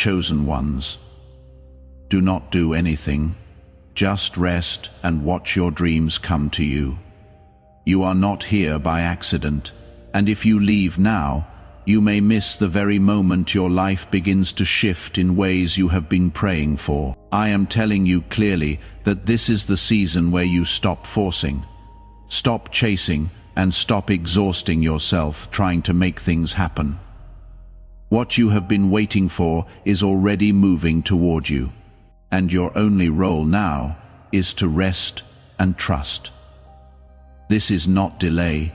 chosen ones. Do not do anything. Just rest and watch your dreams come to you. You are not here by accident, and if you leave now, you may miss the very moment your life begins to shift in ways you have been praying for. I am telling you clearly that this is the season where you stop forcing, stop chasing, and stop exhausting yourself trying to make things happen. What you have been waiting for is already moving toward you, and your only role now is to rest and trust. This is not delay,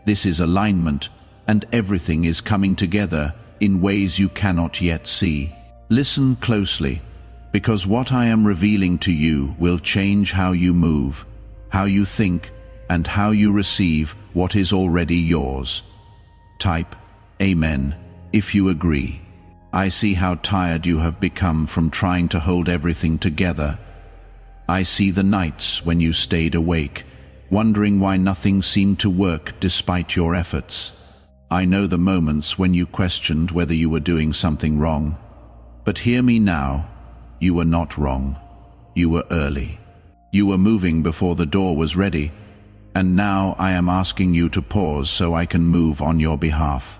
this is alignment, and everything is coming together in ways you cannot yet see. Listen closely, because what I am revealing to you will change how you move, how you think, and how you receive what is already yours. Type Amen if you agree. I see how tired you have become from trying to hold everything together. I see the nights when you stayed awake, wondering why nothing seemed to work despite your efforts. I know the moments when you questioned whether you were doing something wrong. But hear me now, you were not wrong. You were early. You were moving before the door was ready, and now I am asking you to pause so I can move on your behalf.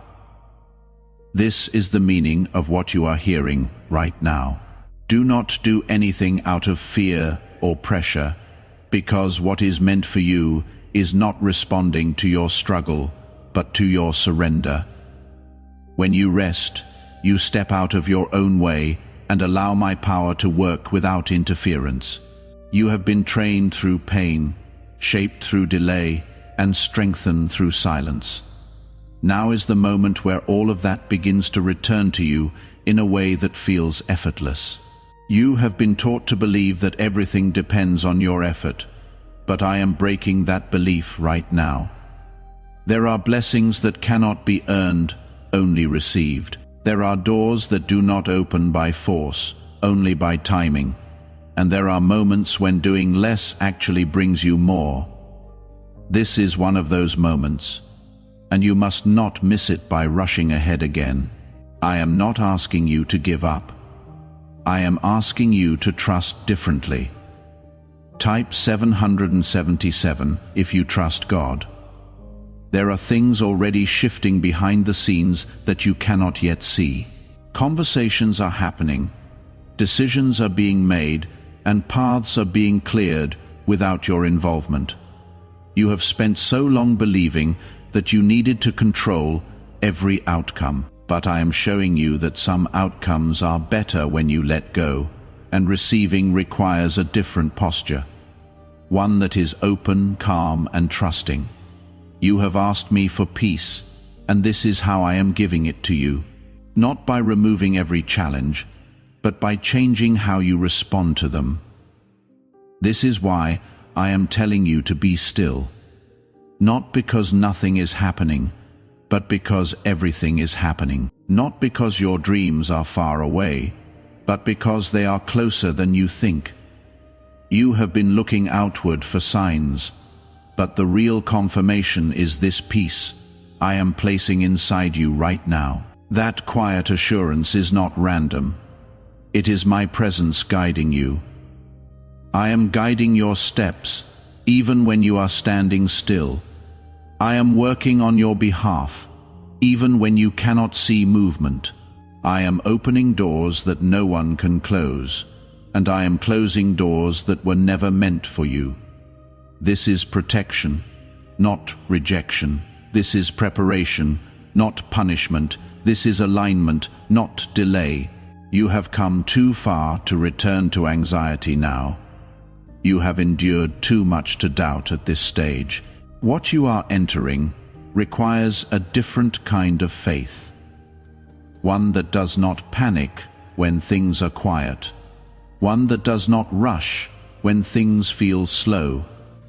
This is the meaning of what you are hearing right now. Do not do anything out of fear or pressure, because what is meant for you is not responding to your struggle, but to your surrender. When you rest, you step out of your own way and allow my power to work without interference. You have been trained through pain, shaped through delay, and strengthened through silence. Now is the moment where all of that begins to return to you in a way that feels effortless. You have been taught to believe that everything depends on your effort, but I am breaking that belief right now. There are blessings that cannot be earned, only received. There are doors that do not open by force, only by timing. And there are moments when doing less actually brings you more. This is one of those moments, and you must not miss it by rushing ahead again. I am not asking you to give up. I am asking you to trust differently. Type 777 if you trust God. There are things already shifting behind the scenes that you cannot yet see. Conversations are happening, decisions are being made, and paths are being cleared without your involvement. You have spent so long believing that you needed to control every outcome, but I am showing you that some outcomes are better when you let go, and receiving requires a different posture, one that is open, calm, and trusting. You have asked me for peace, and this is how I am giving it to you, not by removing every challenge, but by changing how you respond to them. This is why I am telling you to be still, not because nothing is happening, but because everything is happening. Not because your dreams are far away, but because they are closer than you think. You have been looking outward for signs, but the real confirmation is this peace I am placing inside you right now. That quiet assurance is not random. It is my presence guiding you. I am guiding your steps, even when you are standing still. I am working on your behalf, even when you cannot see movement. I am opening doors that no one can close, and I am closing doors that were never meant for you. This is protection, not rejection. This is preparation, not punishment. This is alignment, not delay. You have come too far to return to anxiety now. You have endured too much to doubt at this stage. What you are entering requires a different kind of faith. One that does not panic when things are quiet. One that does not rush when things feel slow.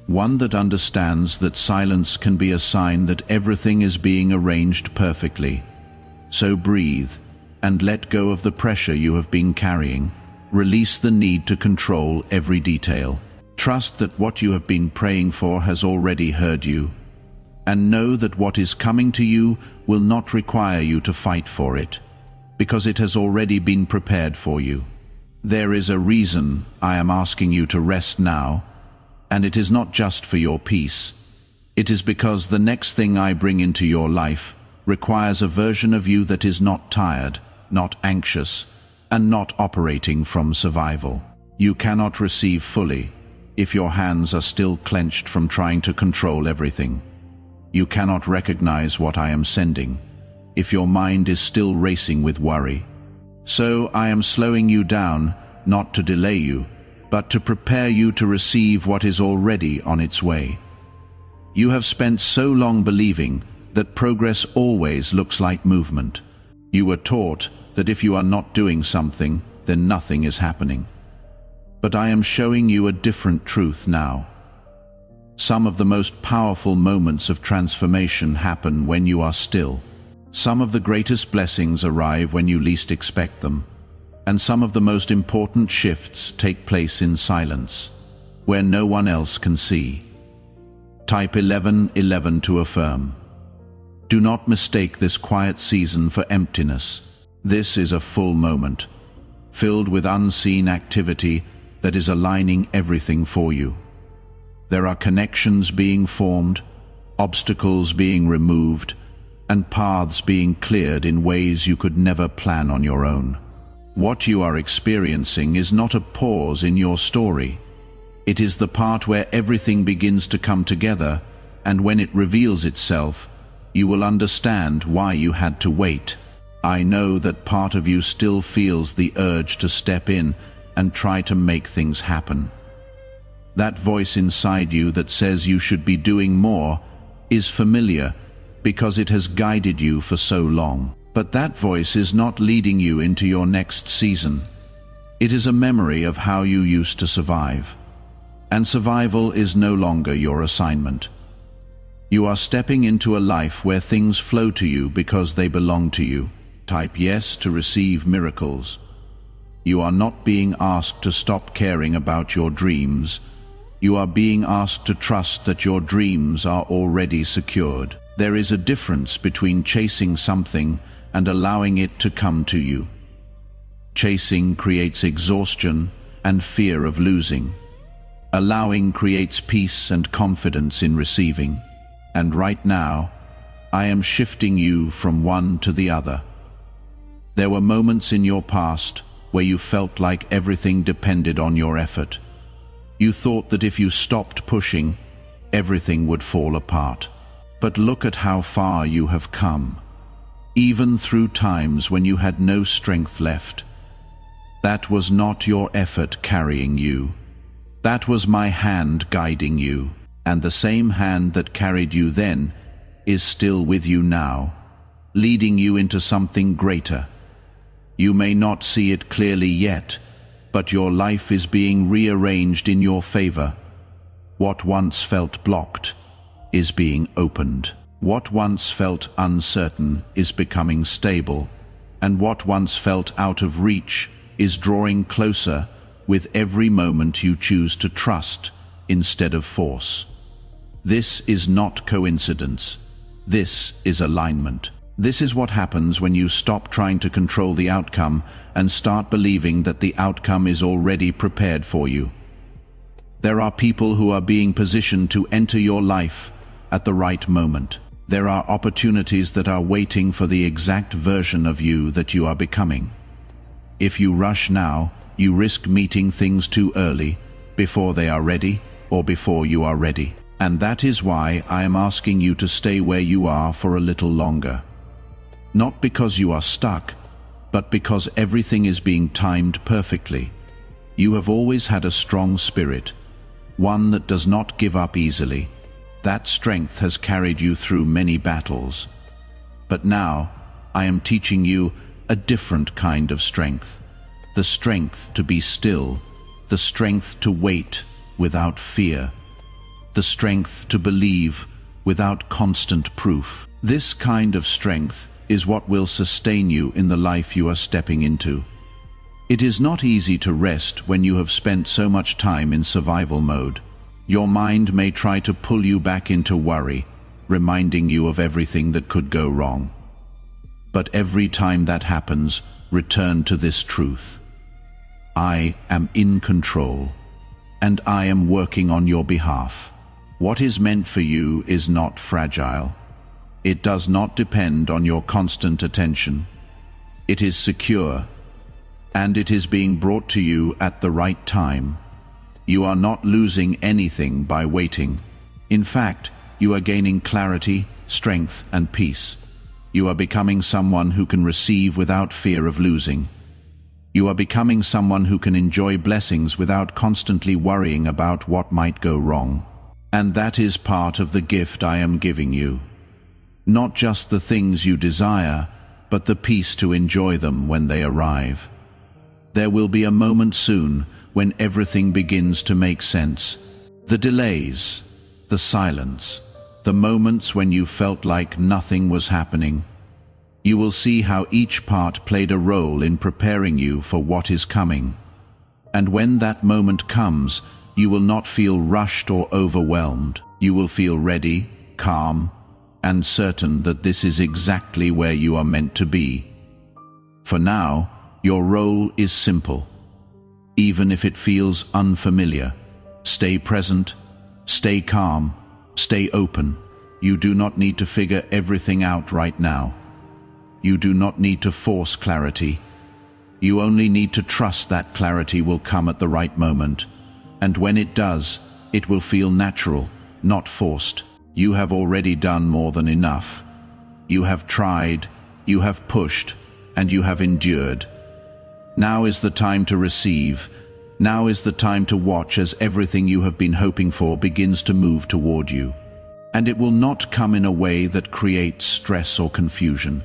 One that understands that silence can be a sign that everything is being arranged perfectly. So breathe and let go of the pressure you have been carrying. Release the need to control every detail. Trust that what you have been praying for has already heard you. And know that what is coming to you will not require you to fight for it, because it has already been prepared for you. There is a reason I am asking you to rest now, and it is not just for your peace. It is because the next thing I bring into your life requires a version of you that is not tired, not anxious, and not operating from survival. You cannot receive fully if your hands are still clenched from trying to control everything. You cannot recognize what I am sending if your mind is still racing with worry. So I am slowing you down, not to delay you, but to prepare you to receive what is already on its way. You have spent so long believing that progress always looks like movement. You were taught that if you are not doing something, then nothing is happening. But I am showing you a different truth now. Some of the most powerful moments of transformation happen when you are still. Some of the greatest blessings arrive when you least expect them. And some of the most important shifts take place in silence, where no one else can see. Type 1111 to affirm. Do not mistake this quiet season for emptiness. This is a full moment, filled with unseen activity that is aligning everything for you. There are connections being formed, obstacles being removed, and paths being cleared in ways you could never plan on your own. What you are experiencing is not a pause in your story. It is the part where everything begins to come together, and when it reveals itself, you will understand why you had to wait. I know that part of you still feels the urge to step in and try to make things happen. That voice inside you that says you should be doing more is familiar because it has guided you for so long. But that voice is not leading you into your next season. It is a memory of how you used to survive. And survival is no longer your assignment. You are stepping into a life where things flow to you because they belong to you. Type yes to receive miracles. You are not being asked to stop caring about your dreams. You are being asked to trust that your dreams are already secured. There is a difference between chasing something and allowing it to come to you. Chasing creates exhaustion and fear of losing. Allowing creates peace and confidence in receiving. And right now, I am shifting you from one to the other. There were moments in your past where you felt like everything depended on your effort. You thought that if you stopped pushing, everything would fall apart. But look at how far you have come, even through times when you had no strength left. That was not your effort carrying you. That was my hand guiding you, and the same hand that carried you then is still with you now, leading you into something greater. You may not see it clearly yet, but your life is being rearranged in your favor. What once felt blocked is being opened. What once felt uncertain is becoming stable, and what once felt out of reach is drawing closer with every moment you choose to trust instead of force. This is not coincidence. This is alignment. This is what happens when you stop trying to control the outcome and start believing that the outcome is already prepared for you. There are people who are being positioned to enter your life at the right moment. There are opportunities that are waiting for the exact version of you that you are becoming. If you rush now, you risk meeting things too early, before they are ready, or before you are ready. And that is why I am asking you to stay where you are for a little longer. Not because you are stuck, but because everything is being timed perfectly. You have always had a strong spirit, one that does not give up easily. That strength has carried you through many battles. But now, I am teaching you a different kind of strength. The strength to be still, the strength to wait without fear, the strength to believe without constant proof. This kind of strength is what will sustain you in the life you are stepping into. It is not easy to rest when you have spent so much time in survival mode. Your mind may try to pull you back into worry, reminding you of everything that could go wrong. But every time that happens, return to this truth. I am in control, and I am working on your behalf. What is meant for you is not fragile. It does not depend on your constant attention. It is secure, and it is being brought to you at the right time. You are not losing anything by waiting. In fact, you are gaining clarity, strength, and peace. You are becoming someone who can receive without fear of losing. You are becoming someone who can enjoy blessings without constantly worrying about what might go wrong. And that is part of the gift I am giving you. Not just the things you desire, but the peace to enjoy them when they arrive. There will be a moment soon when everything begins to make sense. The delays, the silence, the moments when you felt like nothing was happening. You will see how each part played a role in preparing you for what is coming. And when that moment comes, you will not feel rushed or overwhelmed. You will feel ready, calm, and certain that this is exactly where you are meant to be. For now, your role is simple. Even if it feels unfamiliar, stay present, stay calm, stay open. You do not need to figure everything out right now. You do not need to force clarity. You only need to trust that clarity will come at the right moment. And when it does, it will feel natural, not forced. You have already done more than enough. You have tried, you have pushed, and you have endured. Now is the time to receive. Now is the time to watch as everything you have been hoping for begins to move toward you. And it will not come in a way that creates stress or confusion.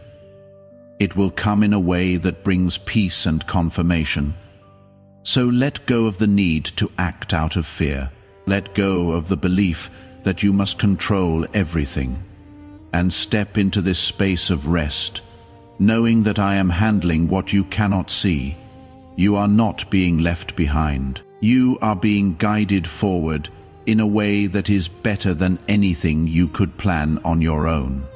It will come in a way that brings peace and confirmation. So let go of the need to act out of fear. Let go of the belief that you must control everything. And step into this space of rest, knowing that I am handling what you cannot see. You are not being left behind. You are being guided forward in a way that is better than anything you could plan on your own.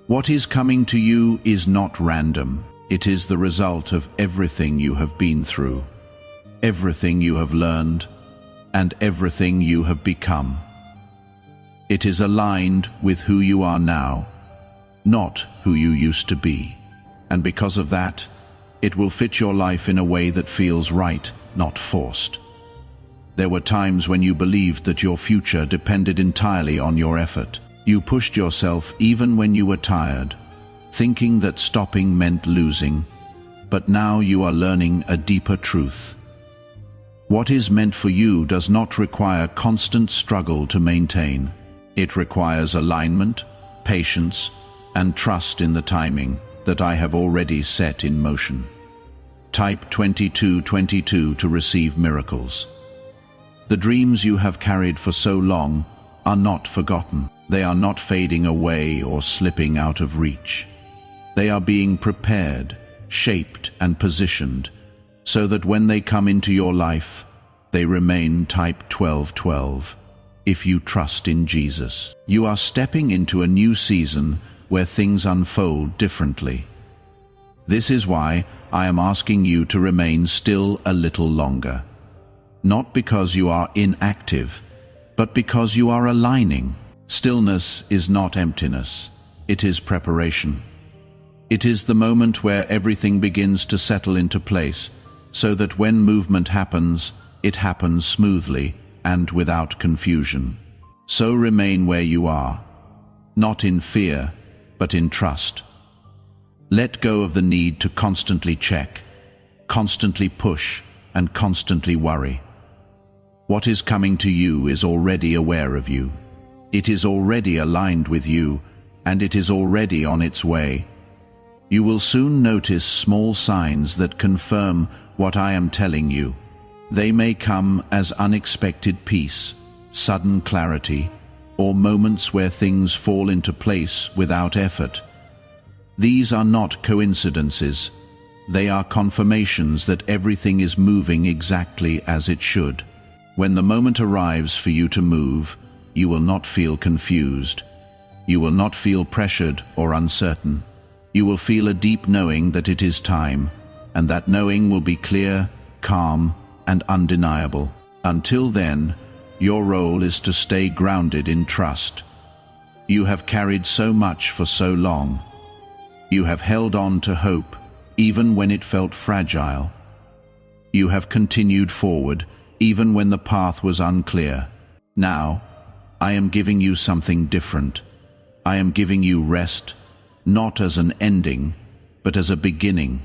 What is coming to you is not random. It is the result of everything you have been through, everything you have learned, and everything you have become. It is aligned with who you are now, not who you used to be. And because of that, it will fit your life in a way that feels right, not forced. There were times when you believed that your future depended entirely on your effort. You pushed yourself even when you were tired, thinking that stopping meant losing. But now you are learning a deeper truth. What is meant for you does not require constant struggle to maintain. It requires alignment, patience, and trust in the timing that I have already set in motion. Type 2222 to receive miracles. The dreams you have carried for so long are not forgotten. They are not fading away or slipping out of reach. They are being prepared, shaped, and positioned so that when they come into your life, they remain type 1212. If you trust in Jesus, you are stepping into a new season where things unfold differently. This is why I am asking you to remain still a little longer. Not because you are inactive, but because you are aligning. Stillness is not emptiness. It is preparation. It is the moment where everything begins to settle into place, so that when movement happens, it happens smoothly and without confusion. So remain where you are, not in fear, but in trust. Let go of the need to constantly check, constantly push, and constantly worry. What is coming to you is already aware of you. It is already aligned with you, and it is already on its way. You will soon notice small signs that confirm what I am telling you. They may come as unexpected peace, sudden clarity, or moments where things fall into place without effort. These are not coincidences. They are confirmations that everything is moving exactly as it should. When the moment arrives for you to move, you will not feel confused. You will not feel pressured or uncertain. You will feel a deep knowing that it is time, and that knowing will be clear, calm, and undeniable. Until then, your role is to stay grounded in trust. You have carried so much for so long. You have held on to hope, even when it felt fragile. You have continued forward, even when the path was unclear. Now, I am giving you something different. I am giving you rest, not as an ending, but as a beginning.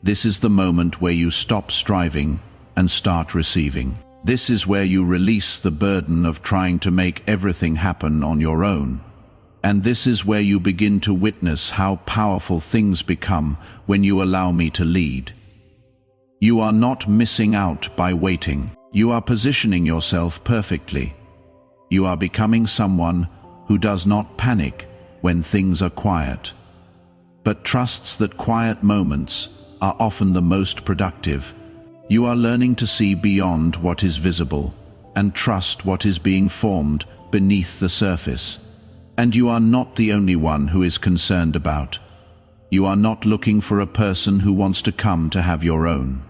This is the moment where you stop striving and start receiving. This is where you release the burden of trying to make everything happen on your own. And this is where you begin to witness how powerful things become when you allow me to lead. You are not missing out by waiting. You are positioning yourself perfectly. You are becoming someone who does not panic when things are quiet, but trusts that quiet moments are often the most productive. You are learning to see beyond what is visible and trust what is being formed beneath the surface. And you are not the only one who is concerned about. You are not looking for a person who wants to come to have your own.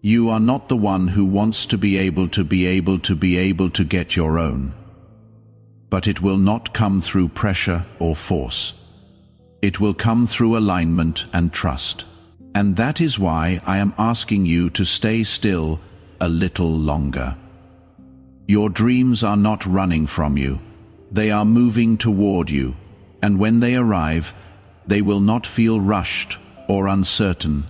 You are not the one who wants to be able to get your own. But it will not come through pressure or force. It will come through alignment and trust. And that is why I am asking you to stay still a little longer. Your dreams are not running from you. They are moving toward you, and when they arrive, they will not feel rushed or uncertain.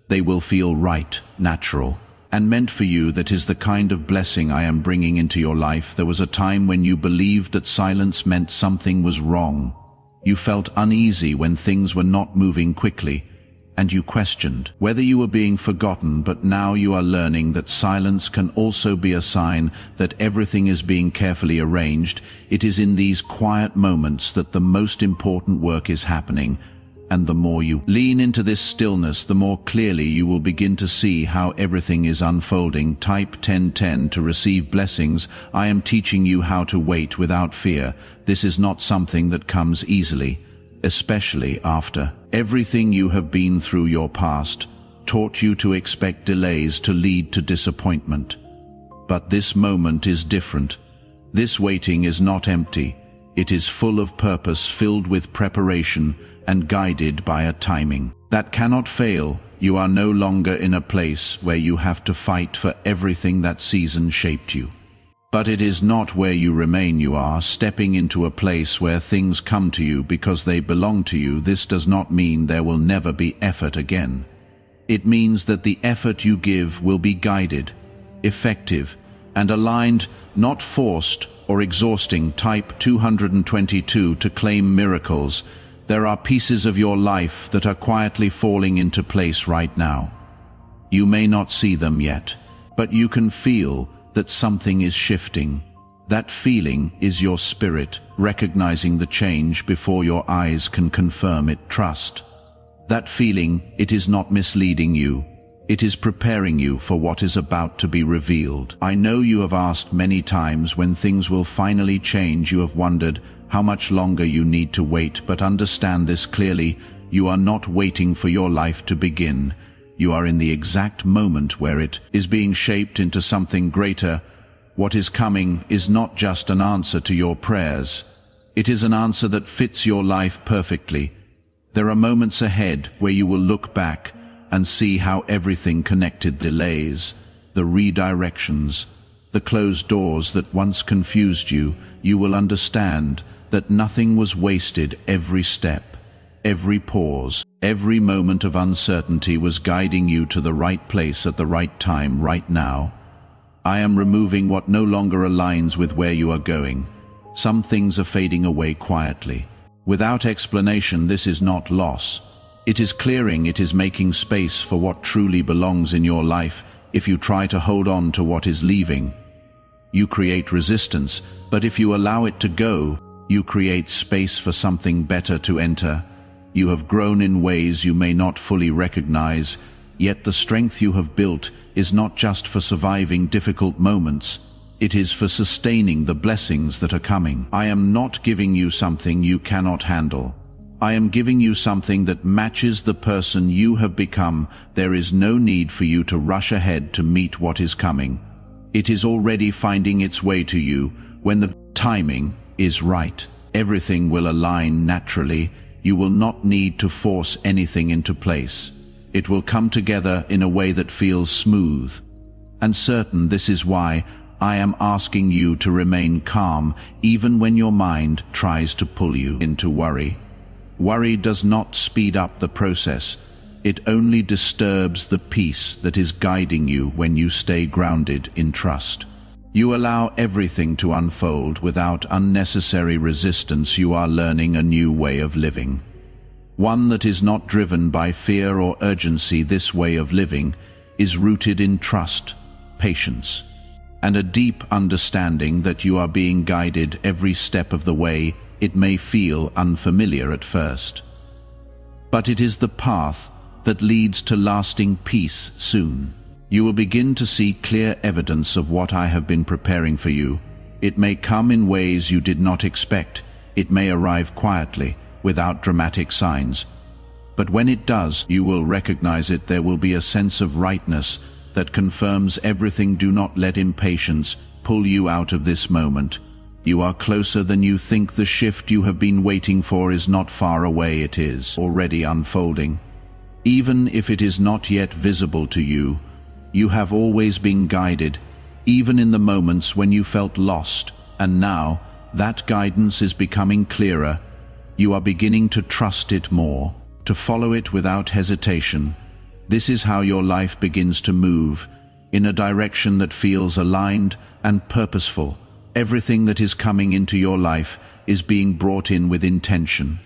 They will feel right, natural, and meant for you. That is the kind of blessing I am bringing into your life. There was a time when you believed that silence meant something was wrong. You felt uneasy when things were not moving quickly, and you questioned whether you were being forgotten. But now you are learning that silence can also be a sign that everything is being carefully arranged. It is in these quiet moments that the most important work is happening. And the more you lean into this stillness, the more clearly you will begin to see how everything is unfolding. Type 1010 to receive blessings. I am teaching you how to wait without fear. This is not something that comes easily, especially after everything you have been through. Your past taught you to expect delays to lead to disappointment. But this moment is different. This waiting is not empty. It is full of purpose, filled with preparation, and guided by a timing that cannot fail. You are no longer in a place where you have to fight for everything. That season shaped you. But it is not where you remain. You are stepping into a place where things come to you because they belong to you. This does not mean there will never be effort again. It means that the effort you give will be guided, effective, and aligned, not forced or exhausting. Type 222 to claim miracles. There are pieces of your life that are quietly falling into place right now. You may not see them yet, but you can feel that something is shifting. That feeling is your spirit recognizing the change before your eyes can confirm it. Trust that feeling. It is not misleading you. It is preparing you for what is about to be revealed. I know you have asked many times when things will finally change. You have wondered how much longer you need to wait, but understand this clearly. You are not waiting for your life to begin. You are in the exact moment where it is being shaped into something greater. What is coming is not just an answer to your prayers. It is an answer that fits your life perfectly. There are moments ahead where you will look back and see how everything connected. Delays, the redirections, the closed doors that once confused you. You will understand that nothing was wasted. Every step, every pause, every moment of uncertainty was guiding you to the right place at the right time. Right now, I am removing what no longer aligns with where you are going. Some things are fading away quietly. Without explanation. This is not loss. It is clearing. It is making space for what truly belongs in your life. If you try to hold on to what is leaving, you create resistance. But if you allow it to go, you create space for something better to enter. You have grown in ways you may not fully recognize, yet the strength you have built is not just for surviving difficult moments. It is for sustaining the blessings that are coming. I am not giving you something you cannot handle. I am giving you something that matches the person you have become. There is no need for you to rush ahead to meet what is coming. It is already finding its way to you when the timing is right. Everything will align naturally. You will not need to force anything into place. It will come together in a way that feels smooth and certain. This is why I am asking you to remain calm, even when your mind tries to pull you into worry. Worry does not speed up the process. It only disturbs the peace that is guiding you when you stay grounded in trust. You allow everything to unfold without unnecessary resistance. You are learning a new way of living. One that is not driven by fear or urgency. This way of living is rooted in trust, patience, and a deep understanding that you are being guided every step of the way. It may feel unfamiliar at first, but it is the path that leads to lasting peace soon. You will begin to see clear evidence of what I have been preparing for you. It may come in ways you did not expect. It may arrive quietly, without dramatic signs. But when it does, you will recognize it. There will be a sense of rightness that confirms everything. Do not let impatience pull you out of this moment. You are closer than you think. The shift you have been waiting for is not far away. It is already unfolding. Even if it is not yet visible to you, you have always been guided, even in the moments when you felt lost, and now that guidance is becoming clearer. You are beginning to trust it more, to follow it without hesitation. This is how your life begins to move, in a direction that feels aligned and purposeful. Everything that is coming into your life is being brought in with intention.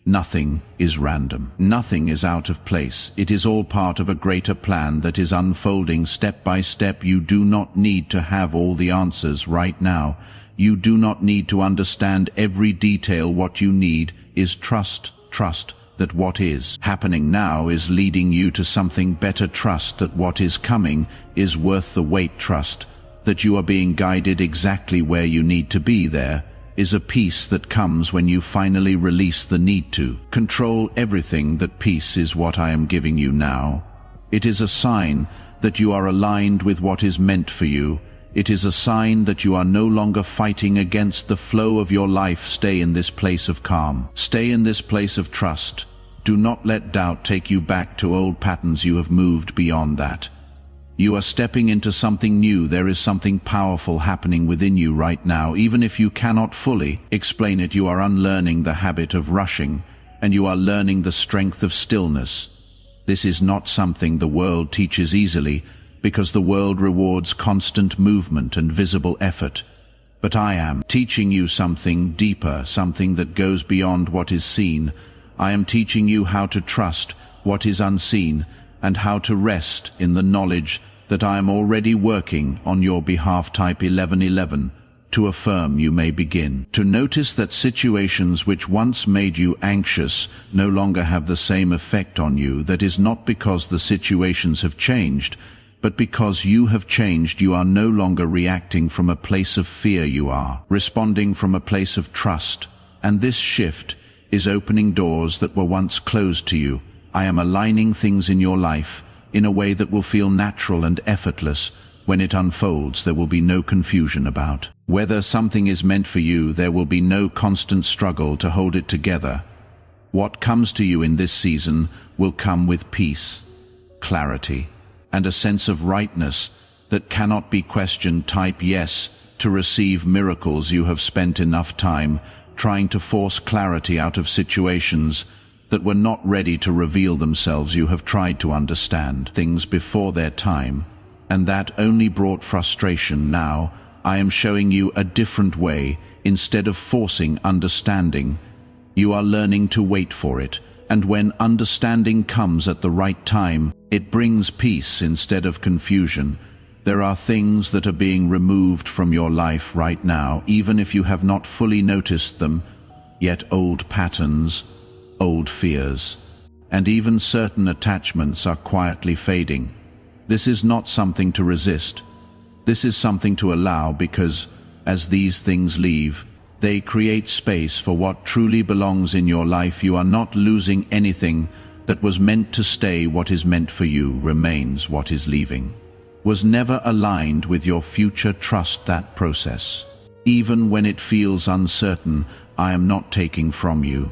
Nothing is random. Nothing is out of place. It is all part of a greater plan that is unfolding step by step. You do not need to have all the answers right now. You do not need to understand every detail. What you need is trust. Trust that what is happening now is leading you to something better. Trust that what is coming is worth the wait. Trust that you are being guided exactly where you need to be. There is a peace that comes when you finally release the need to control everything. That peace is what I am giving you now. It is a sign that you are aligned with what is meant for you. It is a sign that you are no longer fighting against the flow of your life. Stay in this place of calm. Stay in this place of trust. Do not let doubt take you back to old patterns. You have moved beyond that. You are stepping into something new. There is something powerful happening within you right now. Even if you cannot fully explain it, you are unlearning the habit of rushing, and you are learning the strength of stillness. This is not something the world teaches easily, because the world rewards constant movement and visible effort. But I am teaching you something deeper, something that goes beyond what is seen. I am teaching you how to trust what is unseen, and how to rest in the knowledge that I am already working on your behalf. Type 1111 to affirm. You may begin to notice that situations which once made you anxious no longer have the same effect on you. That is not because the situations have changed, but because you have changed. You are no longer reacting from a place of fear. You are responding from a place of trust. And this shift is opening doors that were once closed to you. I am aligning things in your life in a way that will feel natural and effortless. When it unfolds, there will be no confusion about whether something is meant for you. There will be no constant struggle to hold it together. What comes to you in this season will come with peace, clarity, and a sense of rightness that cannot be questioned. Type yes to receive miracles. You have spent enough time trying to force clarity out of situations that were not ready to reveal themselves. You have tried to understand things before their time, and that only brought frustration. Now, I am showing you a different way. Instead of forcing understanding, you are learning to wait for it, and when understanding comes at the right time, it brings peace instead of confusion. There are things that are being removed from your life right now, even if you have not fully noticed them, yet old patterns, old fears, and even certain attachments are quietly fading. This is not something to resist. This is something to allow, because as these things leave, They create space for what truly belongs in your life. You are not losing anything that was meant to stay. What is meant for you remains. What is leaving was never aligned with your future. Trust that process. Even when it feels uncertain, I am not taking from you.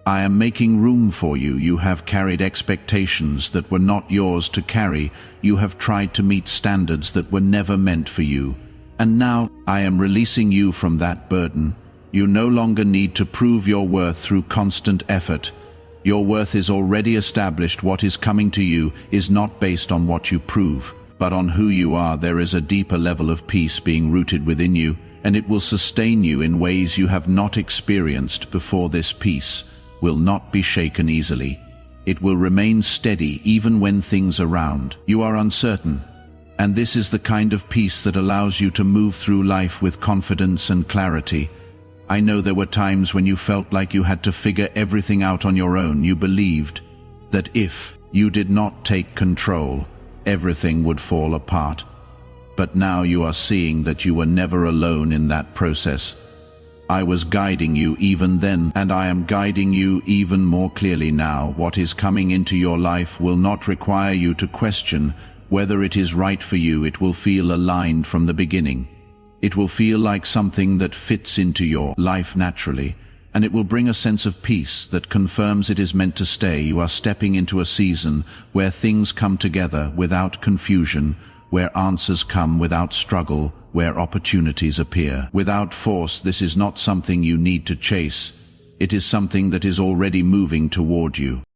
I am making room for you. You have carried expectations that were not yours to carry. You have tried to meet standards that were never meant for you. And now, I am releasing you from that burden. You no longer need to prove your worth through constant effort. Your worth is already established. What is coming to you is not based on what you prove, but on who you are. There is a deeper level of peace being rooted within you, and it will sustain you in ways you have not experienced before. This peace will not be shaken easily. It will remain steady even when things around you are uncertain. And this is the kind of peace that allows you to move through life with confidence and clarity. I know there were times when you felt like you had to figure everything out on your own. You believed that if you did not take control, everything would fall apart. But now you are seeing that you were never alone in that process. I was guiding you even then, and I am guiding you even more clearly now. What is coming into your life will not require you to question whether it is right for you. It will feel aligned from the beginning. It will feel like something that fits into your life naturally, and it will bring a sense of peace that confirms it is meant to stay. You are stepping into a season where things come together without confusion, where answers come without struggle, where opportunities appear without force. This is not something you need to chase. It is something that is already moving toward you.